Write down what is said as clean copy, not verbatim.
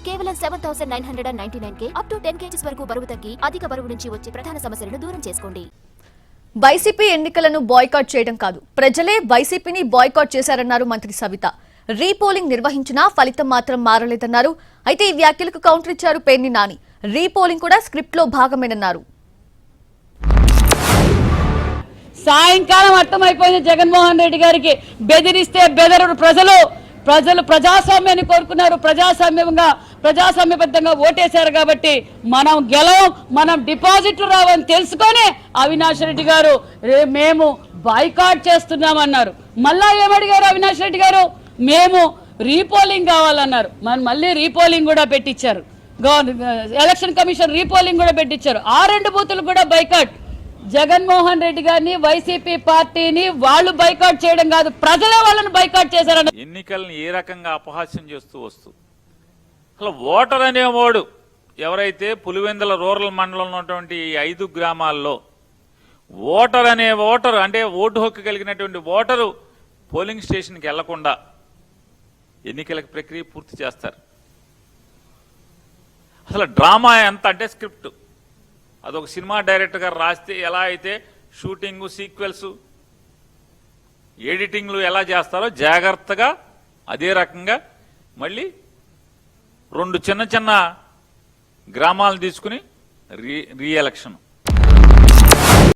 కేవలం 7,999 up to 10 kgs వరకు బరువు తగ్గి అధిక బరువు నుంచి వచ్చే ప్రధాన సమస్యలను దూరం చేసుకోండి. వైసీపీ ఎన్నికలను బాయ్కాట్ చేయడం కాదు, ప్రజలే వైసీపీని బాయ్కాట్ చేశారన్నారు మంత్రి సవిత. రీపోలింగ్ నిర్వహించినా ఫలితం మాత్రం మారలేదన్నారు. అయితే ఈ వ్యాఖ్యలకు కౌంటర్ ఇచ్చారు పేర్ని నాని. రీపోలింగ్ కూడా స్క్రిప్ట్ లో భాగమేనన్నారు. సాయంకాలం అర్థమైపోయింది జగన్మోహన్ రెడ్డి గారికి, బెదిరిస్తే బెదరు ప్రజలు ప్రజాస్వామ్యాన్ని కోరుకున్నారు, ప్రజాస్వామ్యబద్ధంగా ఓటేశారు కాబట్టి మనం గెలవం, మనం డిపాజిట్లు రావని తెలుసుకొని అవినాష్ రెడ్డి గారు మేము బాయ్కాట్ చేస్తున్నామన్నారు. మళ్ళా ఏమడిగారు అవినాష్ రెడ్డి గారు? మేము రీపోలింగ్ కావాలన్నారు. మళ్ళీ రీపోలింగ్ కూడా పెట్టించారు, ఎలక్షన్ కమిషన్ రీపోలింగ్ కూడా పెట్టించారు. ఆ 2 బూతులు కూడా బైకాట్. జగన్మోహన్ రెడ్డి గారిని, వైసీపీ పార్టీని వాళ్ళు బైకాట్ చేయడం కాదు, ప్రజలే వాళ్ళని బైకాట్ చేశారన్న. ఎన్నికలను ఏ రకంగా అపహాస్యం చేస్తూ వస్తూ అసలు ఓటర్ అనేవాడు ఎవరైతే పులివెందుల రూరల్ మండలంలో ఉన్నటువంటి 5 గ్రామాల్లో ఓటర్ అంటే ఓటు హక్కు కలిగినటువంటి ఓటరు పోలింగ్ స్టేషన్కి వెళ్లకుండా ఎన్నికల ప్రక్రియ పూర్తి చేస్తారు. అసలు డ్రామా ఎంత అంటే స్క్రిప్ట్. అదొక సినిమా డైరెక్టర్ గారు రాస్తే ఎలా అయితే షూటింగ్ సీక్వెల్స్ ఎడిటింగ్లు ఎలా చేస్తారో జాగ్రత్తగా అదే రకంగా మళ్ళీ 2 చిన్న గ్రామాలను తీసుకుని రీ ఎలక్షన్